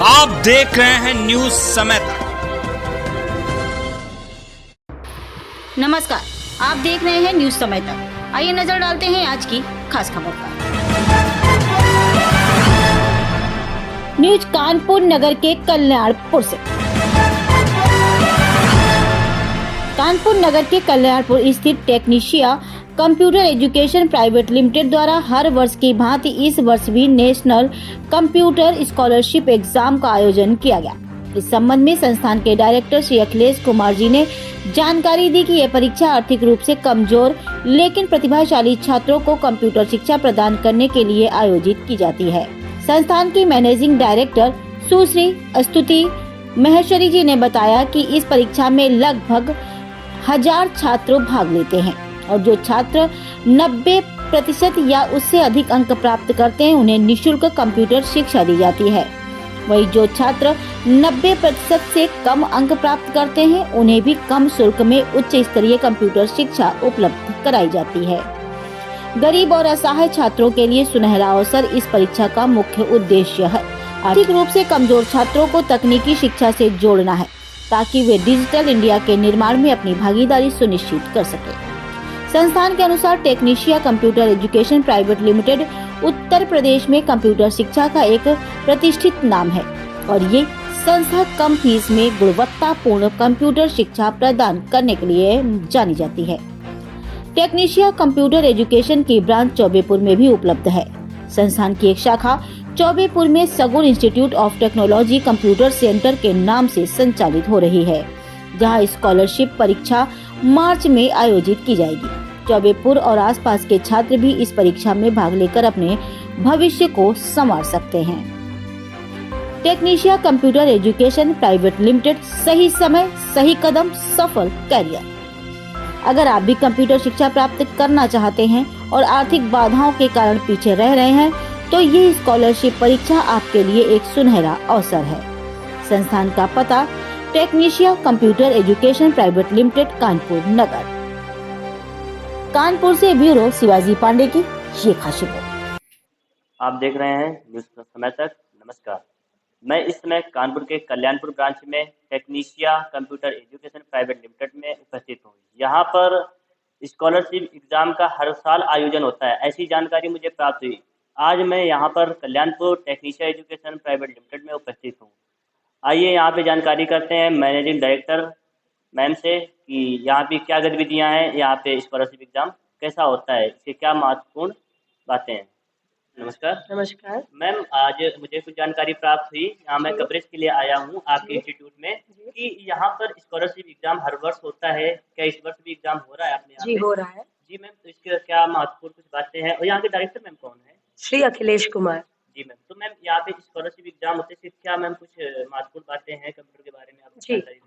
आप देख रहे हैं न्यूज समय तक। नमस्कार, आप देख रहे हैं न्यूज समय तक। आइए नजर डालते हैं आज की खास खबर पर। न्यूज कानपुर नगर के कल्याणपुर से। कानपुर नगर के कल्याणपुर स्थित टेक्नीशिया कंप्यूटर एजुकेशन प्राइवेट लिमिटेड द्वारा हर वर्ष की भांति इस वर्ष भी नेशनल कंप्यूटर स्कॉलरशिप एग्जाम का आयोजन किया गया। इस संबंध में संस्थान के डायरेक्टर श्री अखिलेश कुमार जी ने जानकारी दी कि यह परीक्षा आर्थिक रूप से कमजोर लेकिन प्रतिभाशाली छात्रों को कंप्यूटर शिक्षा प्रदान करने के लिए आयोजित की जाती है। संस्थान की मैनेजिंग डायरेक्टर सुश्री स्तुति महेश्वरी जी ने बताया कि इस परीक्षा में लगभग 1000 छात्र भाग लेते हैं और जो छात्र 90% या उससे अधिक अंक प्राप्त करते हैं उन्हें निःशुल्क कंप्यूटर शिक्षा दी जाती है। वही जो छात्र 90% से कम अंक प्राप्त करते हैं उन्हें भी कम शुल्क में उच्च स्तरीय कंप्यूटर शिक्षा उपलब्ध कराई जाती है। गरीब और असहाय छात्रों के लिए सुनहरा अवसर इस परीक्षा का मुख्य उद्देश्य है। आर्थिक रूप से कमजोर छात्रों को तकनीकी शिक्षा से जोड़ना है ताकि वे डिजिटल इंडिया के निर्माण में अपनी भागीदारी सुनिश्चित कर सके। संस्थान के अनुसार टेक्नीशिया computer education private limited Uttar Pradesh में कंप्यूटर शिक्षा का एक प्रतिष्ठित नाम है और ये संस्था कम फीस में गुणवत्तापूर्ण कंप्यूटर शिक्षा प्रदान करने के लिए जानी जाती है। टेक्नीशिया कंप्यूटर एजुकेशन की ब्रांच चौबेपुर में भी उपलब्ध है। संस्थान की एक शाखा चौबेपुर में सगुन institute of technology computer centre के नाम से संचालित हो रही है, जहां स्कॉलरशिप परीक्षा मार्च में आयोजित की जाएगी। चौबेपुर और आसपास के छात्र भी इस परीक्षा में भाग लेकर अपने भविष्य को संवार सकते हैं। टेक्नीशिया कंप्यूटर एजुकेशन प्राइवेट लिमिटेड, सही समय सही कदम, सफल कैरियर। अगर आप भी कंप्यूटर शिक्षा प्राप्त करना चाहते हैं और आर्थिक बाधाओं के कारण पीछे रह रहे हैं तो ये स्कॉलरशिप परीक्षा आपके लिए एक सुनहरा अवसर है। संस्थान का पता Technicia computer education private limited, Kanpur Nagar. Kanpur से ब्यूरो शिवाजी पांडे की ये खास रिपोर्ट। आप देख रहे हैं न्यूज समय तक। नमस्कार, मैं इस समय कानपुर के कल्याणपुर ब्रांच में टेक्नीशिया कंप्यूटर एजुकेशन प्राइवेट लिमिटेड में उपस्थित हूँ। यहाँ पर स्कॉलरशिप एग्जाम का हर साल आयोजन होता है, ऐसी जानकारी मुझे प्राप्त हुई। आज मैं यहाँ पर कल्याणपुर टेक्नीशिया एजुकेशन प्राइवेट लिमिटेड में उपस्थित हूँ। आइए यहाँ पे जानकारी करते हैं मैनेजिंग डायरेक्टर मैम से कि यहाँ पे क्या गतिविधियाँ हैं, यहाँ पे स्कॉलरशिप एग्जाम कैसा होता है, इसके क्या महत्वपूर्ण बातें हैं। नमस्कार। नमस्कार मैम, आज मुझे कुछ जानकारी प्राप्त हुई, यहाँ मैं कवरेज के लिए आया हूँ आपके इंस्टीट्यूट में कि यहाँ पर स्कॉलरशिप एग्जाम हर वर्ष होता है। क्या इस वर्ष भी एग्जाम हो रहा है आपने यहाँ जी पे? हो रहा है जी मैम, तो इसके क्या महत्वपूर्ण कुछ बातें हैं और यहाँ के डायरेक्टर मैम कौन है? श्री अखिलेश कुमार। जी मैम, तो मैम यहाँ पे स्कॉलरशिप एग्जाम होते हैं, क्या मैम कुछ महत्वपूर्ण बातें हैं कंप्यूटर के बारे में आप जानकारी दीजिए।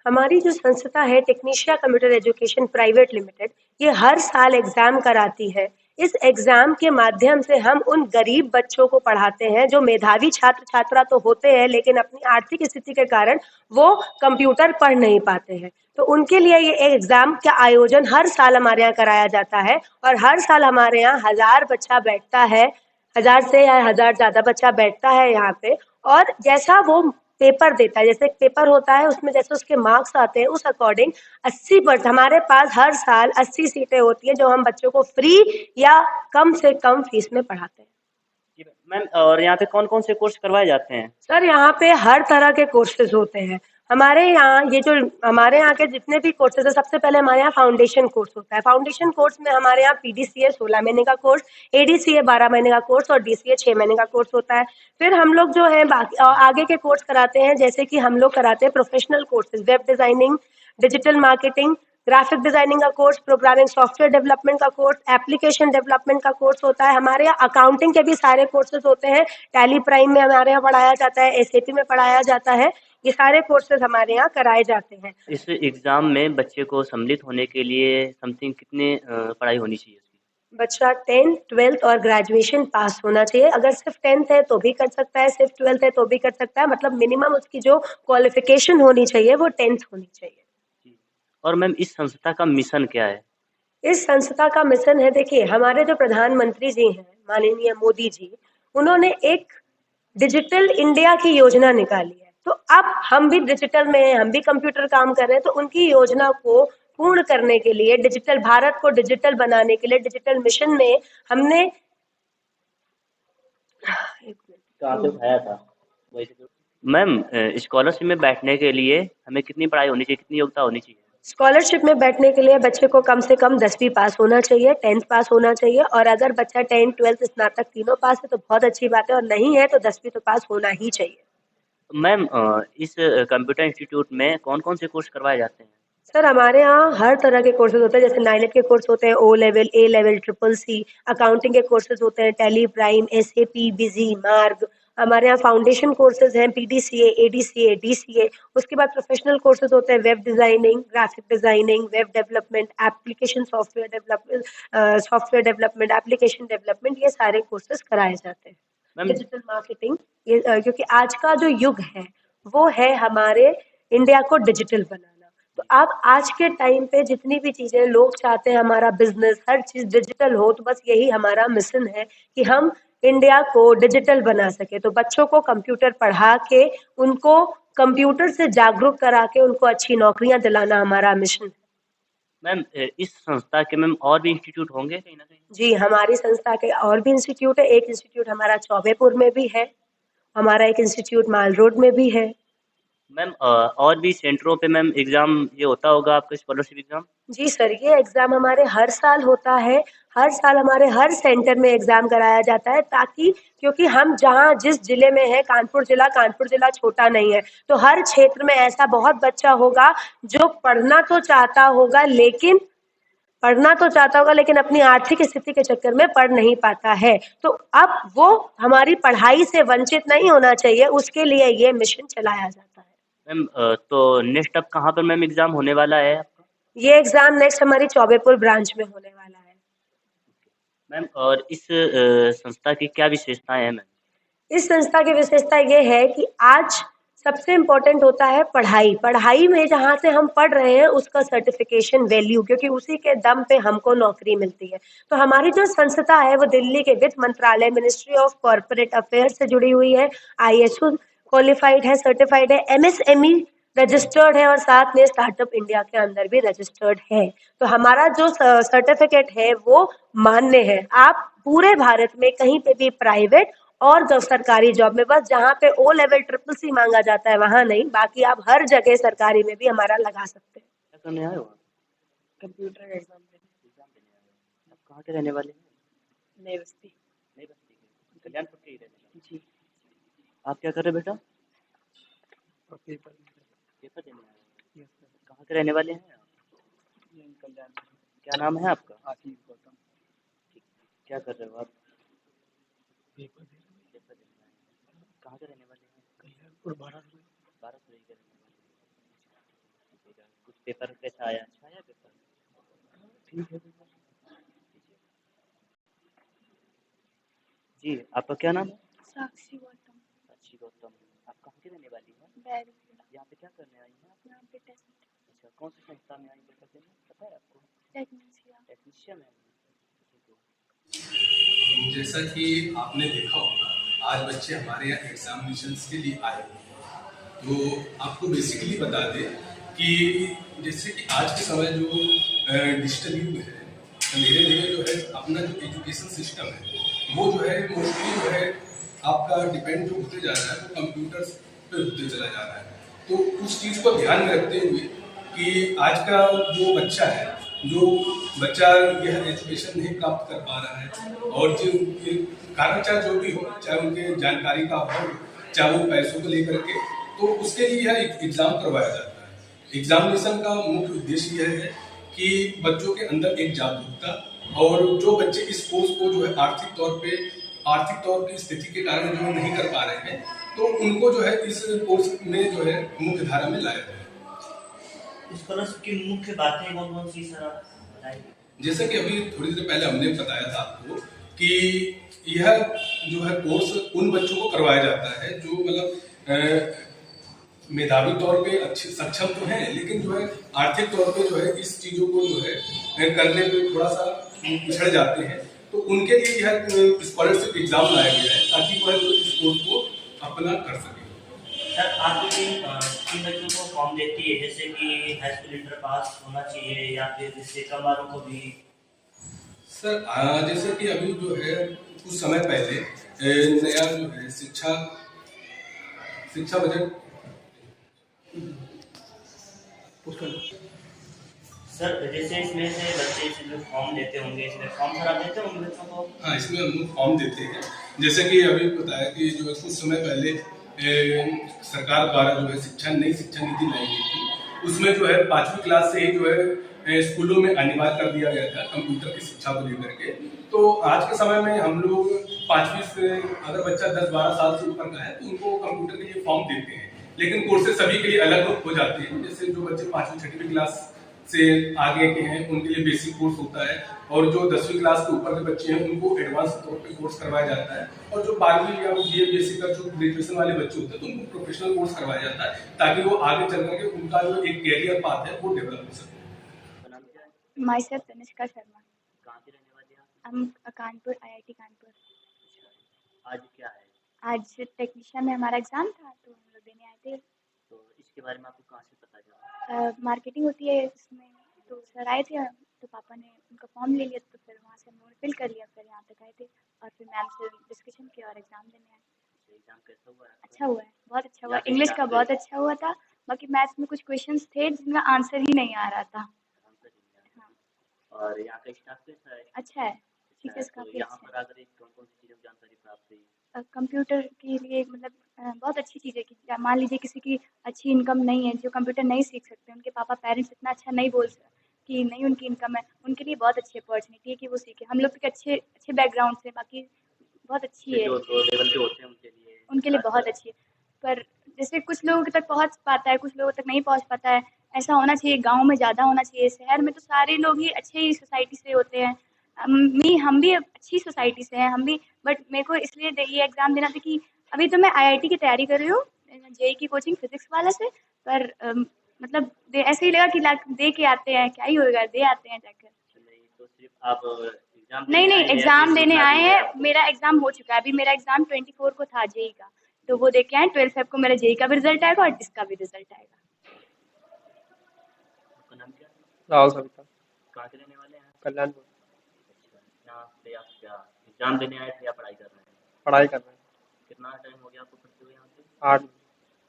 हमारी जो संस्था है टेक्नीशिया कंप्यूटर एजुकेशन प्राइवेट लिमिटेड, ये हर साल एग्जाम कराती है। इस एग्जाम के माध्यम से हम उन गरीब बच्चों को पढ़ाते हैं जो मेधावी छात्र छात्रा तो होते हैं लेकिन अपनी आर्थिक स्थिति के कारण वो कंप्यूटर पढ़ नहीं पाते हैं। तो उनके लिए ये एग्जाम का आयोजन हर साल हमारे यहाँ कराया जाता है और हर साल हमारे यहाँ 1000 बच्चा बैठता है, 1000 से या 1000 ज्यादा बच्चा बैठता है यहाँ पे। और जैसा वो पेपर देता है, जैसे एक पेपर होता है उसमें जैसे उसके मार्क्स आते हैं उस अकॉर्डिंग 80% हमारे पास हर साल 80 सीटें होती हैं जो हम बच्चों को फ्री या कम से कम फीस में पढ़ाते हैं। जी मैम, और यहाँ पे कौन कौन से कोर्स करवाए जाते हैं? सर यहाँ पे हर तरह के कोर्सेज होते हैं। हमारे यहाँ हमारे यहाँ के जितने भी कोर्सेज है, सबसे पहले हमारे यहाँ फाउंडेशन कोर्स होता है। फाउंडेशन कोर्स में हमारे यहाँ पीडीसीए 16 महीने का कोर्स, एडीसीए 12 महीने का कोर्स और डीसीए 6 महीने का कोर्स होता है। फिर हम लोग जो है बाकी आगे के कोर्स कराते हैं, जैसे कि हम लोग कराते हैं professional courses, web designing, digital marketing, graphic designing का कोर्स, प्रोग्रामिंग सॉफ्टवेयर डेवलपमेंट का कोर्स, एप्लीकेशन डेवलपमेंट का कोर्स होता है। हमारे यहाँ अकाउंटिंग के भी सारे कोर्सेज होते हैं। टैली प्राइम में हमारे यहाँ पढ़ाया जाता है, एसएपी में पढ़ाया जाता है। ये सारे कोर्सेज हमारे यहाँ कराए जाते हैं। इस एग्जाम में बच्चे को सम्मिलित होने के लिए समथिंग कितने पढ़ाई होनी चाहिए? बच्चा 10th 12th और ग्रेजुएशन पास होना चाहिए। अगर सिर्फ 10th है तो भी कर सकता है, सिर्फ 12th है तो भी कर सकता है। मतलब मिनिमम उसकी जो क्वालिफिकेशन होनी चाहिए वो 10th होनी चाहिए। और मैम, इस संस्था का मिशन क्या है? इस संस्था का मिशन है, देखिए हमारे जो प्रधानमंत्री जी हैं माननीय मोदी जी, उन्होंने एक डिजिटल इंडिया की योजना निकाली है। तो अब हम भी डिजिटल में हैं, हम भी कंप्यूटर काम कर रहे हैं, तो उनकी योजना को पूर्ण करने के लिए, डिजिटल भारत को डिजिटल बनाने के लिए डिजिटल मिशन में हमने कहाँ से उठाया था वही से। मैम, स्कॉलरशिप में बैठने के लिए हमें कितनी पढ़ाई होनी चाहिए, कितनी योग्यता होनी चाहिए? स्कॉलरशिप में बैठने के लिए बच्चे को कम से कम 10वीं पास होना चाहिए, 10th पास होना चाहिए, और अगर बच्चा 10th 12th स्नातक तीनों पास है तो बहुत अच्छी बात है, और नहीं है तो 10वीं तो पास होना ही चाहिए। मैम, इस कंप्यूटर इंस्टीट्यूट में कौन-कौन से कोर्स करवाए जाते हैं? सर हमारे यहाँ हर तरह के कोर्सेज होते हैं, जैसे 9 के कोर्स होते हैं, ओ लेवल, ए लेवल, ट्रिपल सी, अकाउंटिंग के कोर्सेज होते हैं, टैली, प्राइम, एसएपी, बिजी, मार्ग। हमारे यहाँ फाउंडेशन कोर्सेज हैं, पीडीसीए, एडीसीए, डीसीए। उसके बाद प्रोफेशनल कोर्सेज होते हैं, web designing, graphic designing, web development, application software development, application development, ये सारे कोर्सेज कराए जाते हैं। मैम, डिजिटल मार्केटिंग, ये क्योंकि आज का जो युग है वो है हमारे इंडिया को डिजिटल बनाना। तो आप आज के टाइम पे जितनी भी चीजें लोग चाहते हैं, हमारा बिजनेस हर चीज डिजिटल हो, तो बस यही हमारा मिशन है कि हम इंडिया को डिजिटल बना सके। तो बच्चों को कंप्यूटर पढ़ा के, उनको कंप्यूटर से जागरूक करा के, उनको अच्छी नौकरियां दिलाना हमारा मिशन है। मैम, इस संस्था के मैम और भी इंस्टीट्यूट होंगे कहीं ना कहीं? जी, हमारी संस्था के और भी इंस्टीट्यूट है। एक इंस्टीट्यूट हमारा चौबेपुर में भी है, हमारा एक इंस्टीट्यूट माल रोड में भी है। मैम, और भी सेंटरों पे मैम एग्जाम ये होता होगा आपका स्कॉलरशिप एग्जाम? जी सर, ये एग्ज़ाम हमारे हर साल होता है। हर साल हमारे हर सेंटर में एग्ज़ाम कराया जाता है, ताकि क्योंकि हम जहाँ जिस ज़िले में हैं, कानपुर ज़िला छोटा नहीं है, तो हर क्षेत्र में ऐसा बहुत बच्चा होगा जो पढ़ना तो चाहता होगा लेकिन अपनी आर्थिक स्थिति के चक्कर में पढ़ नहीं पाता है। तो अब वो हमारी पढ़ाई से वंचित नहीं होना चाहिए, उसके लिए ये मिशन चलाया जाता है। मैम, तो नेक्स्ट अब कहाँ पर मैम एग्जाम होने वाला है आपका? ये एग्ज़ाम नेक्स्ट हमारी चौबेपुर ब्रांच में होने वाला है। मैम, और इस संस्था की क्या विशेषताएं हैं मैम? इस संस्था की विशेषता ये है कि आज सबसे इम्पोर्टेंट होता है पढ़ाई। पढ़ाई में जहाँ से हम पढ़ रहे हैं उसका सर्टिफिकेशन वैल्यू, क्योंकि उसी के दम पे हमको नौकरी मिलती है। तो हमारी जो संस्था है वो दिल्ली के वित्त मंत्रालय, मिनिस्ट्री ऑफ कॉर्पोरेट अफेयर्स से जुड़ी हुई है, ISO क्वालिफाइड है, सर्टिफाइड है, MSME रजिस्टर्ड है, और साथ में स्टार्टअप इंडिया के अंदर भी रजिस्टर्ड है। तो हमारा जो सर्टिफिकेट है वो मान्य है। आप पूरे भारत में कहीं पे भी प्राइवेट और सरकारी जॉब में, बस जहाँ पे ओ लेवल ट्रिपल सी मांगा जाता है वहाँ नहीं, बाकी आप हर जगह सरकारी में भी हमारा लगा सकते हैं। क्या करने आए हो? कंप्यूटर एग्जाम एग्जाम देने आए हो। आप कहाँ के रहने वाले हैं? नई बस्ती। नई बस्ती के, कल्याणपुर के ही रहने वाले? जी। आप क्या कर रहे हो बेटा? पेपर देने आए हो। कहाँ के रहने वाले हैं आप? कल्याणपुर। क्या नाम है आपका? आशीष गौतम। क्या कर रहे हो आप? पेपर दे पेपर देने आए हो। कहाँ के रहने वाले हैं? कल्याणपुर 12 12 के रहने वाले हैं। कुछ पेपर कैसा आया? अच्छा आया पेपर? ठीक है पेपर। जी, आपका क्या नाम है? साक्षी गौतम। साक्षी गौतम। आप कहाँ की रहने वाली हैं? बैरिया। यहाँ पे क्या करने आई हैं आप? यहाँ पे टेस्ट। अच्छा, कौन सी संस्था में आई पेपर देने, पता है आपको? टेक्नीशियन है। जैसा कि आपने देखा होगा, आज बच्चे हमारे यहाँ एग्जामिनेशंस के लिए आए हुए हैं। तो आपको बेसिकली बता दें कि जैसे कि आज के समय जो डिजिटल युग है, धीरे धीरे जो है अपना जो एजुकेशन सिस्टम है वो जो है मोस्टली जो है आपका डिपेंड जो होते जा रहा है वो कंप्यूटर पे होते चला जा रहा है। तो उस चीज़ को ध्यान में रखते हुए कि आज का जो बच्चा है, जो बच्चा यह एजुकेशन नहीं प्राप्त कर पा रहा है, और जो कारण चाहे जो भी हो, चाहे उनके जानकारी का अभाव हो, चाहे वो पैसों को लेकर के, तो उसके लिए यह एक एग्जाम करवाया जाता है। एग्जामिनेशन का मुख्य उद्देश्य यह है कि बच्चों के अंदर एक जागरूकता, और जो बच्चे इस कोर्स को जो है आर्थिक तौर की स्थिति के कारण जो नहीं कर पा रहे हैं, तो उनको जो है इस कोर्स में जो है मुख्य धारा में लाया जाए। स्कॉलरशिप की मुख्य बातें कौन-कौन सी सर आप बताइए? जैसे कि अभी थोड़ी देर पहले हमने बताया था आपको कि यह जो है कोर्स उन बच्चों को करवाया जाता है जो मतलब मेधावी तौर पे अच्छे सक्षम तो हैं, लेकिन जो है आर्थिक तौर पे जो है इस चीज़ों को जो है करने पे थोड़ा सा पिछड़ जाते हैं। तो उनके लिए यह स्कॉलरशिप एग्जाम लाया गया है ताकि वह इस कोर्स को अपना कर सकें। सर आपकी टीम किन बच्चों को फॉर्म देती है, जैसे कि हाई स्कूल इंटर पास होना चाहिए या फिर जिससे कम वालों को भी? सर जैसे कि अभी जो है कुछ समय पहले नया जो है शिक्षा बजट उसका सर जैसे इसमें से बच्चे इसमें फॉर्म देते होंगे, इसमें फॉर्म भरा देते होंगे बच्चों को? हाँ, इसमें हम लोग फॉर्म देते हैं। जैसे कि अभी बताया कि जो है कुछ समय पहले सरकार द्वारा जो है नई शिक्षा नीति लाई गई थी, उसमें जो है 5वीं क्लास से ही जो है स्कूलों में अनिवार्य कर दिया गया था कंप्यूटर की शिक्षा को लेकर के। तो आज के समय में हम लोग 5वीं से अगर बच्चा 10-12 साल से ऊपर का है तो उनको कंप्यूटर के लिए फॉर्म देते हैं, लेकिन कोर्सेज सभी के लिए अलग हो जाते हैं। जैसे जो बच्चे 5वीं-6वीं क्लास से आगे के हैं उनके लिए बेसिक कोर्स होता है, और जो 10वीं क्लास के ऊपर के बच्चे हैं उनको एडवांस तौर पे कोर्स करवाया जाता है, और जो 12वीं या बीए बीएससी का जो ग्रेजुएशन वाले बच्चे होते हैं तो उनको प्रोफेशनल कोर्स करवाया जाता है, ताकि वो आगे चल करके उनका जो एक कैरियर पाथ है वो डेवलप हो सके। आपका नाम क्या है? My self Tanishka Sharma. कहाँ की रहने वाली हैं आप? हम कानपुर आईआईटी कानपुर। अच्छा, आज क्या है? आज टेक्नीशियन में हमारा एग्ज़ाम था तो हम लोग देने आए थे। तो इसके बारे में आपको कहाँ से पता चला? मार्केटिंग होती है इसमें, तो सर आए थे तो पापा ने उनका फॉर्म ले लिया, तो फिर वहाँ से हम लोगों ने फिल कर लिया, फिर यहाँ तक आए थे और फिर मैम से डिस्कशन किया और एग्ज़ाम देने आए। एग्जाम कैसा हुआ है आपका? अच्छा हुआ है, बहुत अच्छा हुआ। यहाँ पे इंग्लिश का स्टाफ बहुत अच्छा हुआ था, बाकी मैथ्स में कुछ क्वेश्चंस थे जिनका आंसर ही नहीं आ रहा था। आंसर नहीं आया। और यहाँ का स्टाफ कैसा है? अच्छा है, अच्छा है। टीचर्स तो काफ़ी यहाँ अच्छे पर आकर कौन कौन सी चीज़ों की जानकारी प्राप्त हुई? कंप्यूटर के लिए मतलब बहुत अच्छी चीज़ है कि क्या मान लीजिए किसी की अच्छी इनकम नहीं है, जो कंप्यूटर नहीं सीख सकते, उनके पापा पेरेंट्स इतना अच्छा नहीं बोल कि नहीं उनकी इनकम है, उनके लिए बहुत अच्छी अपॉर्चुनिटी है कि वो सीखें। हम लोग के अच्छे अच्छे बैकग्राउंड से, बाकी बहुत अच्छी है, जो दो लेवल के होते हैं उनके लिए बहुत अच्छी है। पर जैसे कुछ लोगों तक पहुँच पाता है, कुछ लोगों तक नहीं पहुँच पाता है, ऐसा होना चाहिए। गाँव में ज़्यादा होना चाहिए, शहर में तो सारे लोग ही अच्छे ही सोसाइटी से होते हैं। हम भी अच्छी सोसाइटी से हैं, हम भी, बट मेरे को इसलिए ये एग्ज़ाम देना था कि अभी तो मैं आईआईटी की तैयारी कर रही हूँ, जेईई की कोचिंग फिजिक्स वाला से, पर मतलब ऐसे ही लगा कि दे के आते हैं, क्या ही होगा, दे आते हैं जाकर। नहीं तो सिर्फ आप एग्जाम नहीं देने नहीं, आए हैं या एग्ज़ाम फिर देने सीखना आए भी है हैं, आपको? मेरा एग्ज़ाम हो चुका है, अभी मेरा एग्ज़ाम 24 को था जेईई का, तो वो दे के आए। 12 फेब को मेरा जेईई का भी रिजल्ट आएगा और इसका भी रिजल्ट आएगा। आपका नाम क्या है? राहुल सविता, कहाँ के रहने वाले हैं? कल्याणपुर। अच्छा, यहाँ पे आप क्या एग्जाम देने आए थे या पढ़ाई कर रहे हैं? पढ़ाई कर रहे हैं। कितना टाइम हो गया आपको पढ़ते हुए यहाँ पे? 8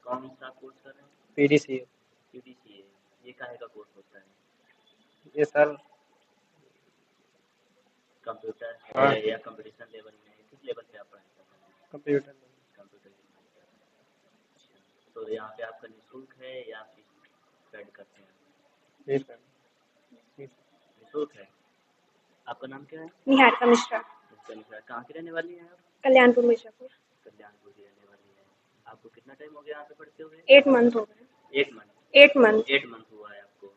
कौन सा कोर्स कर रहे हैं? पीडीसीए। पीडीसीए। ये काहे का कोर्स होता है? ये सर कंप्यूटर हाँ। है या कंपटीशन लेवल में, किस लेवल पे आप पढ़ाई कर रहे हैं? कंप्यूटर में। कंप्यूटर की पढ़ाई कर रहे हैं। अच्छा, तो यहाँ पे आपका निःशुल्क है या फीस पेड करते हैं? फीस है। निःशुल्क है। आपका नाम क्या है? निहारिका मिश्रा, अच्छा, कहाँ की रहने वाली हैं आप? कल्याणपुर मिर्जापुर। कल्याणपुर की रहने वाली हैं। आपको कितना टाइम हो गया यहाँ पे पढ़ते हुए? 8 मंथ हो गए। 8 मंथ। 8 मंथ 8 मंथ हुआ है आपको।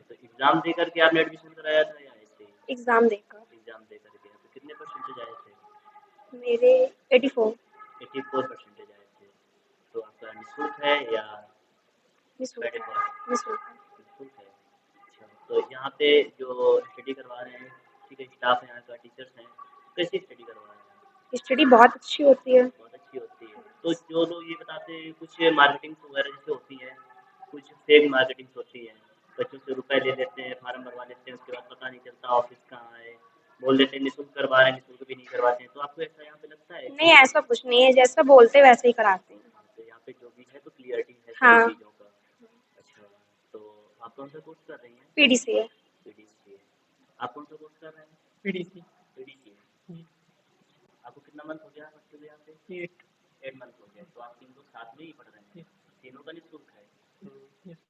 तो एग्जाम दे करके आपने एडमिशन कराया था या ऐसे ही? एग्ज़ाम देकर। एग्जाम दे करके। तो कितने परसेंटेज आए थे? मेरे 84 84% आए थे। तो आपका निःशुल्क है या निःशुल्क पेड है। है? निःशुल्क है। निःशुल्क है। अच्छा, तो यहाँ पे जो स्टडी करवा रहे हैं, ठीक है, स्टाफ है यहाँ का, टीचर्स हैं, कैसी स्टडी करवा रहे हैं? स्टडी बहुत अच्छी होती है। बहुत अच्छी होती है। तो जो लोग ये बताते हैं कुछ मार्केटिंग वगैरह जैसे होती है, कुछ फेक मार्केटिंग होती है, बच्चों से रुपए ले लेते हैं, फार्म भरवा लेते हैं, उसके बाद पता नहीं चलता ऑफिस कहाँ है, बोल देते हैं निःशुल्क करवा रहे हैं, निःशुल्क भी नहीं करवाते हैं। तो आपको ऐसा यहाँ पे लगता है? नहीं, ऐसा कुछ नहीं है, जैसा बोलते वैसे ही कराते हैं। तो यहाँ पे जो भी है तो क्लियरिटी है हाँ। सारी चीज़ों का। अच्छा, तो आप कौन सा कोर्स कर रही हैं? पीडीसीए। पीडीसीए। आप कौन सा कोर्स कर रहे हैं? पीडीसी। पीडीसीए। आपको कितना मंथ हो गया पढ़ते हुए यहाँ पे? 8 मंथ हो गया। तो आप 3 लोग साथ में ही पढ़ रहे हैं, तीनों का निःशुल्क है?